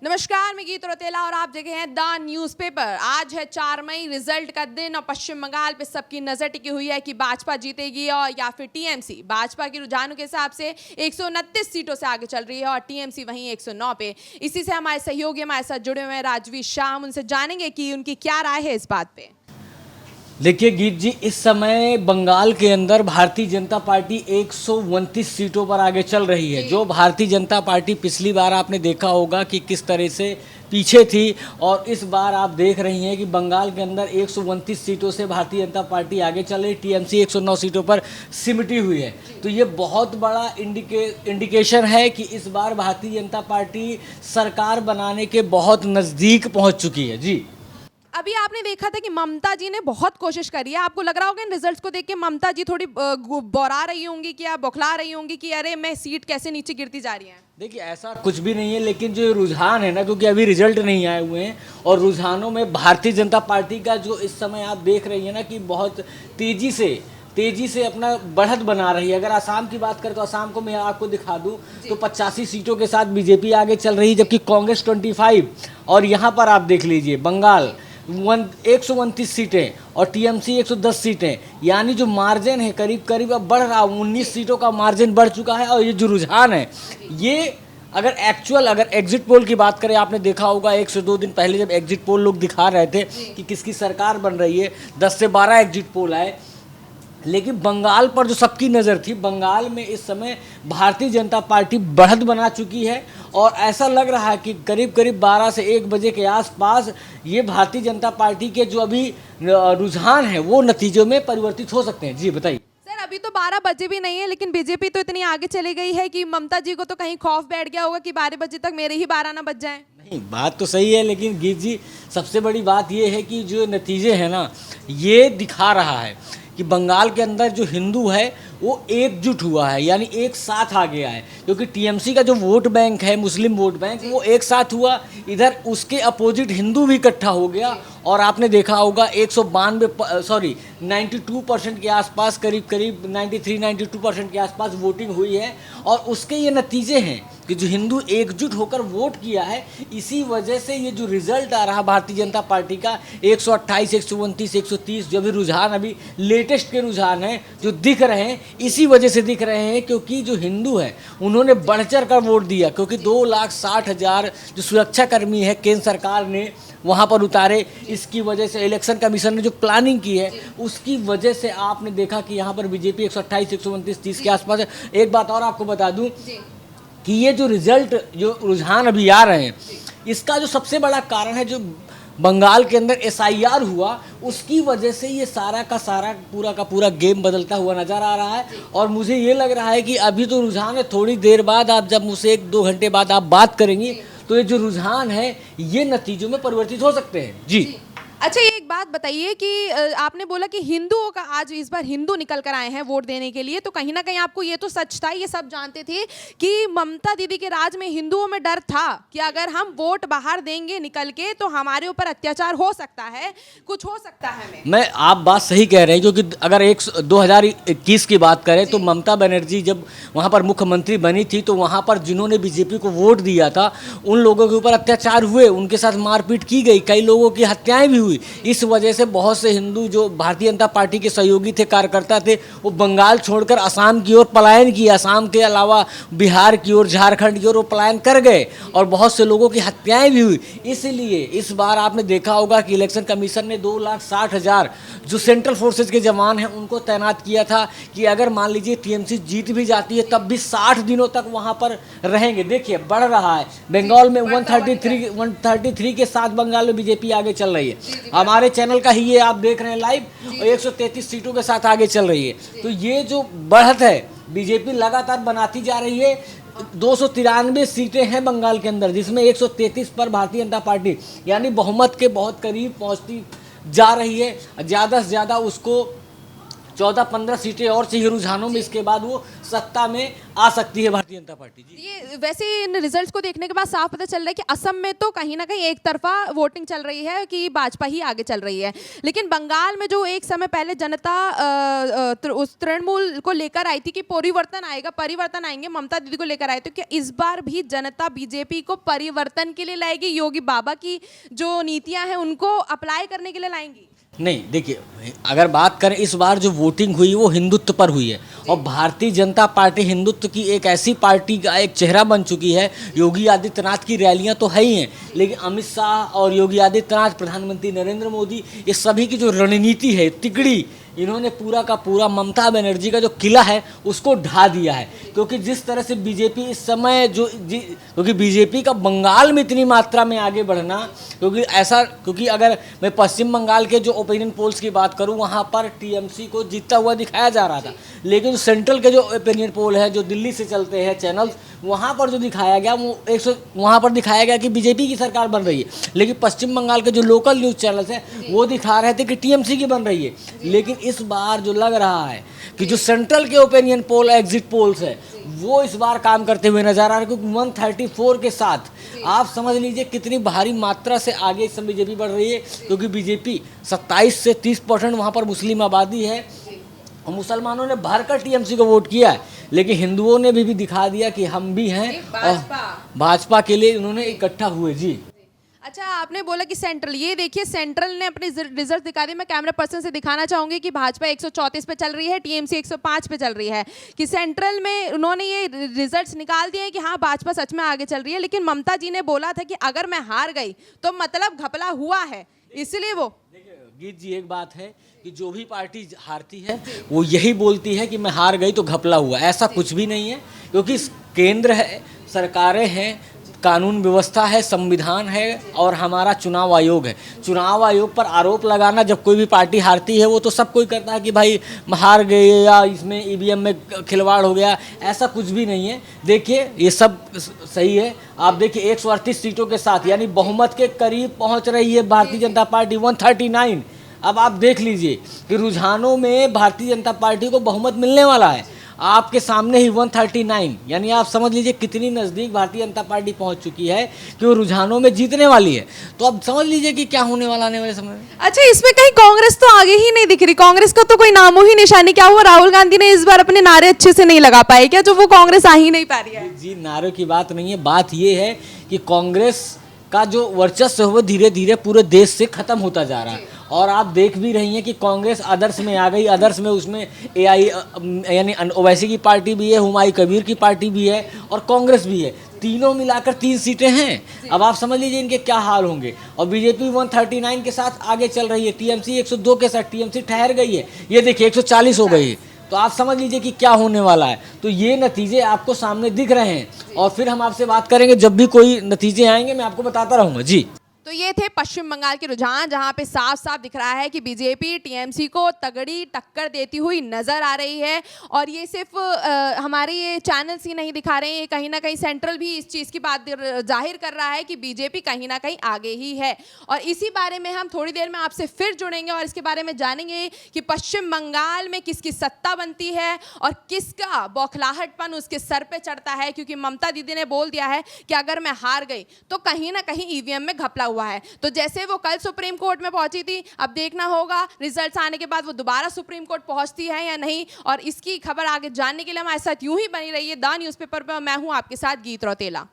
नमस्कार, मैं गीत रौतेला और आप देख रहे हैं द न्यूज़पेपर। आज है 4 मई, रिजल्ट का दिन और पश्चिम बंगाल पे सबकी नजर टिकी हुई है कि भाजपा जीतेगी और या फिर टीएमसी। भाजपा के रुझानों के हिसाब से 129 सीटों से आगे चल रही है और टीएमसी वहीं 109 पे। इसी से हमारे सहयोगी हमारे साथ जुड़े हुए हैं राजवीर शाह, उनसे जानेंगे कि उनकी क्या राय है इस बात पे। देखिए गीत जी, इस समय बंगाल के अंदर भारतीय जनता पार्टी 129 सीटों पर आगे चल रही है। जो भारतीय जनता पार्टी पिछली बार आपने देखा होगा कि किस तरह से पीछे थी, और इस बार आप देख रही हैं कि बंगाल के अंदर 129 सीटों से भारतीय जनता पार्टी आगे चल रही। टीएमसी 109 सीटों पर सिमटी हुई है। तो ये बहुत बड़ा इंडिकेशन है कि इस बार भारतीय जनता पार्टी सरकार बनाने के बहुत नज़दीक पहुँच चुकी है। जी, अभी आपने देखा था कि ममता जी ने बहुत कोशिश करी है। आपको लग रहा होगा इन रिजल्ट्स को देख के ममता जी थोड़ी बौरा रही होंगी कि या बौखला रही होंगी कि अरे मैं सीट कैसे नीचे गिरती जा रही है। देखिए ऐसा कुछ भी नहीं है, लेकिन जो रुझान है ना, क्योंकि अभी रिजल्ट नहीं आए हुए हैं और रुझानों में भारतीय जनता पार्टी का जो इस समय आप देख रही है ना कि बहुत तेजी से अपना बढ़त बना रही है। अगर असम की बात करें तो असम को मैं आपको दिखा दूं तो 85 सीटों के साथ बीजेपी आगे चल रही है, जबकि कांग्रेस 25। और यहाँ पर आप देख लीजिए बंगाल 129 सीटें और टीएमसी 110 सीटें, यानी जो मार्जिन है करीब करीब अब बढ़ रहा, 19 सीटों का मार्जिन बढ़ चुका है। और ये जो रुझान है, ये अगर एग्जिट पोल की बात करें, आपने देखा होगा 1 से 2 दिन पहले जब एग्जिट पोल लोग दिखा रहे थे कि किसकी सरकार बन रही है, 10 से 12 एग्जिट पोल आए, लेकिन बंगाल पर जो सबकी नज़र थी, बंगाल में इस समय भारतीय जनता पार्टी बढ़त बना चुकी है। और ऐसा लग रहा है कि करीब करीब 12 से 1 बजे के आसपास ये भारतीय जनता पार्टी के जो अभी रुझान है वो नतीजों में परिवर्तित हो सकते हैं। जी बताइए। सर, अभी तो 12 बजे भी नहीं है, लेकिन बीजेपी तो इतनी आगे चली गई है कि ममता जी को तो कहीं खौफ बैठ गया होगा कि 12 बजे तक मेरे ही 12 ना बज जाएं। नहीं, बात तो सही है, लेकिन गीत जी सबसे बड़ी बात ये है कि जो नतीजे हैं ना, ये दिखा रहा है कि बंगाल के अंदर जो हिंदू है वो एकजुट हुआ है, यानी एक साथ आ गया है। क्योंकि टीएमसी का जो वोट बैंक है, मुस्लिम वोट बैंक, वो एक साथ हुआ, इधर उसके अपोजिट हिंदू भी इकट्ठा हो गया। और आपने देखा होगा 92% के आसपास, करीब करीब 93-92% के आसपास वोटिंग हुई है। और उसके ये नतीजे हैं कि जो हिंदू एकजुट होकर वोट किया है, इसी वजह से ये जो रिजल्ट आ रहा भारतीय जनता पार्टी का 128, 129, 130, जो भी रुझान अभी लेटेस्ट के रुझान हैं जो दिख रहे हैं, इसी वजह से दिख रहे हैं क्योंकि जो हिंदू है उन्होंने बढ़ चढ़ कर वोट दिया। क्योंकि 2,60,000 जो सुरक्षाकर्मी है केंद्र सरकार ने वहाँ पर उतारे, इसकी वजह से इलेक्शन कमीशन ने जो प्लानिंग की है उसकी वजह से आपने देखा कि यहाँ पर बीजेपी 128, 129, 30 के आसपास है। एक बात और आपको बता दूं कि ये जो रिजल्ट, जो रुझान अभी आ रहे हैं, इसका जो सबसे बड़ा कारण है जो बंगाल के अंदर एसआईआर हुआ, उसकी वजह से ये सारा का सारा पूरा का पूरा गेम बदलता हुआ नज़र आ रहा है। और मुझे ये लग रहा है कि अभी तो रुझान है, थोड़ी देर बाद आप जब मुझसे 1-2 घंटे बाद आप बात करेंगी तो ये जो रुझान है ये नतीजों में परिवर्तित हो सकते हैं। जी। अच्छा, ये एक बात बताइए कि आपने बोला कि हिंदुओं का आज इस बार हिंदू निकल कर आए हैं वोट देने के लिए, तो कहीं ना कहीं आपको ये तो सच था, ये सब जानते थे कि ममता दीदी के राज में हिंदुओं में डर था कि अगर हम वोट बाहर देंगे निकल के तो हमारे ऊपर अत्याचार हो सकता है, कुछ हो सकता है। मैं आप बात सही कह रहे हैं, क्योंकि अगर 2021 की बात करें तो ममता बनर्जी जब वहाँ पर मुख्यमंत्री बनी थी तो वहाँ पर जिन्होंने बीजेपी को वोट दिया था उन लोगों के ऊपर अत्याचार हुए, उनके साथ मारपीट की गई, कई लोगों की हत्याएं भी हुई। इस वजह से बहुत से हिंदू जो भारतीय जनता पार्टी के सहयोगी थे, कार्यकर्ता थे, वो बंगाल छोड़कर असम की ओर पलायन किया। असम के अलावा बिहार की ओर, झारखंड की ओर वो पलायन कर गए और बहुत से लोगों की हत्याएं भी हुई। इसलिए इस बार आपने देखा होगा कि इलेक्शन कमीशन ने 2,60,000 जो सेंट्रल फोर्सेज के जवान हैं उनको तैनात किया था कि अगर मान लीजिए टीएमसी जीत भी जाती है तब भी 60 दिनों तक वहाँ पर रहेंगे। देखिए बढ़ रहा है, बंगाल में 133 के साथ बंगाल में बीजेपी आगे चल रही है। हमारे चैनल का ही ये आप देख रहे हैं लाइव, और 133 सीटों के साथ आगे चल रही है। तो ये जो बढ़त है बीजेपी लगातार बनाती जा रही है। 293 सीटें हैं बंगाल के अंदर, जिसमें 133 पर भारतीय जनता पार्टी यानी बहुमत के बहुत करीब पहुंचती जा रही है। ज़्यादा से ज़्यादा उसको 14-15 सीटें और चाहिए रुझानों में, इसके बाद वो सत्ता में आ सकती है भारतीय जनता पार्टी। जी ये वैसे इन रिजल्ट्स को देखने के बाद साफ पता चल रहा है कि असम में तो कहीं ना कहीं एक तरफा वोटिंग चल रही है कि भाजपा ही आगे चल रही है, लेकिन बंगाल में जो एक समय पहले जनता उस तृणमूल को लेकर आई थी कि परिवर्तन आएंगे, ममता दीदी को लेकर आए, तो क्या इस बार भी जनता बीजेपी को परिवर्तन के लिए लाएगी? योगी बाबा की जो नीतियां हैं उनको अप्लाई करने के लिए लाएंगी? नहीं, देखिए, अगर बात करें इस बार जो वोटिंग हुई वो हिंदुत्व पर हुई है, और भारतीय जनता पार्टी हिंदुत्व की एक ऐसी पार्टी का एक चेहरा बन चुकी है। योगी आदित्यनाथ की रैलियां तो है ही हैं, लेकिन अमित शाह और योगी आदित्यनाथ, प्रधानमंत्री नरेंद्र मोदी, ये सभी की जो रणनीति है तिकड़ी, इन्होंने पूरा का पूरा ममता बनर्जी का जो किला है उसको ढा दिया है। क्योंकि जिस तरह से बीजेपी इस समय क्योंकि बीजेपी का बंगाल में इतनी मात्रा में आगे बढ़ना, क्योंकि अगर मैं पश्चिम बंगाल के जो ओपिनियन पोल्स की बात करूं, वहां पर टीएमसी को जीतता हुआ दिखाया जा रहा था, लेकिन सेंट्रल के जो ओपिनियन पोल है जो दिल्ली से चलते हैं चैनल्स, वहाँ पर जो दिखाया गया वहाँ पर दिखाया गया कि बीजेपी की सरकार बन रही है, लेकिन पश्चिम बंगाल के जो लोकल न्यूज़ चैनल्स हैं वो दिखा रहे थे कि टीएमसी की बन रही है। लेकिन इस बार जो लग रहा है कि जो सेंट्रल के ओपिनियन पोल, एग्जिट पोल्स है, वो इस बार काम करते हुए नजर आ रहा है, क्योंकि 134 के साथ आप समझ लीजिए कितनी भारी मात्रा से आगे इस समय बीजेपी बढ़ रही है। क्योंकि बीजेपी 27 से 30% वहाँ पर मुस्लिम आबादी है, और मुसलमानों ने भरकर टीएमसी को वोट किया है, लेकिन हिंदुओं ने भी दिखा दिया कि हम भी हैं, और भाजपा के लिए उन्होंने इकट्ठा हुए। जी अच्छा, आपने बोला कि सेंट्रल, ये देखिए सेंट्रल ने अपने रिजल्ट दिखा दिए। मैं कैमरा पर्सन से दिखाना चाहूंगी कि भाजपा 134 पे चल रही है, टीएमसी 105 पे चल रही है, कि सेंट्रल में उन्होंने ये रिजल्ट्स निकाल दिए हैं कि हाँ भाजपा सच में आगे चल रही है। लेकिन ममता जी ने बोला था कि अगर मैं हार गई तो मतलब घपला हुआ है, इसलिए वो गीत जी, एक बात है कि जो भी पार्टी हारती है वो यही बोलती है कि मैं हार गई तो घपला हुआ। ऐसा कुछ भी नहीं है, क्योंकि केंद्र है, सरकारें हैं, कानून व्यवस्था है, संविधान है, और हमारा चुनाव आयोग है। चुनाव आयोग पर आरोप लगाना, जब कोई भी पार्टी हारती है वो तो सब कोई करता है कि भाई हार गए या इसमें ईवीएम में खिलवाड़ हो गया, ऐसा कुछ भी नहीं है। देखिए ये सब सही है। आप देखिए 138 सीटों के साथ, यानी बहुमत के करीब पहुंच रही है भारतीय जनता पार्टी, 139। अब आप देख लीजिए कि रुझानों में भारतीय जनता पार्टी को बहुमत मिलने वाला है, आपके सामने ही 139, यानी आप समझ लीजिए कितनी नज़दीक भारतीय जनता पार्टी पहुंच चुकी है कि वो रुझानों में जीतने वाली है। तो अब समझ लीजिए कि क्या होने वाला आने वाले समय में। अच्छा, इसमें कहीं कांग्रेस तो आगे ही नहीं दिख रही, कांग्रेस का तो कोई नामो ही निशानी। क्या हुआ, राहुल गांधी ने इस बार अपने नारे अच्छे से नहीं लगा पाए क्या, जो वो कांग्रेस आ ही नहीं पा रही है? जी, नारों की बात नहीं है, बात ये है कि कांग्रेस का जो वर्चस्व है वो धीरे धीरे पूरे देश से खत्म होता जा रहा है। और आप देख भी रही हैं कि कांग्रेस आदर्श में आ गई। आदर्श में उसमें एआई यानी ओवैसी की पार्टी भी है, हुमायूं कबीर की पार्टी भी है, और कांग्रेस भी है। तीनों मिलाकर 3 सीटें हैं। अब आप समझ लीजिए इनके क्या हाल होंगे। और बीजेपी 139 के साथ आगे चल रही है, टीएमसी 102 के साथ, टीएमसी ठहर गई है, ये देखिए 140 हो गई है। तो आप समझ लीजिए कि क्या होने वाला है। तो ये नतीजे आपको सामने दिख रहे हैं, और फिर हम आपसे बात करेंगे जब भी कोई नतीजे आएंगे, मैं आपको बताता रहूँगा। जी, तो ये थे पश्चिम बंगाल के रुझान, जहां पे साफ साफ दिख रहा है कि बीजेपी टीएमसी को तगड़ी टक्कर देती हुई नजर आ रही है। और ये सिर्फ हमारे ये चैनल्स ही नहीं दिखा रहे हैं, ये कहीं ना कहीं सेंट्रल भी इस चीज़ की बात जाहिर कर रहा है कि बीजेपी कहीं ना कहीं आगे ही है। और इसी बारे में हम थोड़ी देर में आपसे फिर जुड़ेंगे और इसके बारे में जानेंगे कि पश्चिम बंगाल में किसकी सत्ता बनती है और किसका बौखलाहटपन उसके सर पे चढ़ता है। क्योंकि ममता दीदी ने बोल दिया है कि अगर मैं हार गई तो कहीं ना कहीं ईवीएम में घपला हुआ है। तो जैसे वो कल सुप्रीम कोर्ट में पहुंची थी, अब देखना होगा रिजल्ट्स आने के बाद वो दोबारा सुप्रीम कोर्ट पहुंचती है या नहीं। और इसकी खबर आगे जानने के लिए हमारे साथ यूं ही बनी रही है द न्यूज़पेपर पर। मैं हूं आपके साथ गीत रौतेला।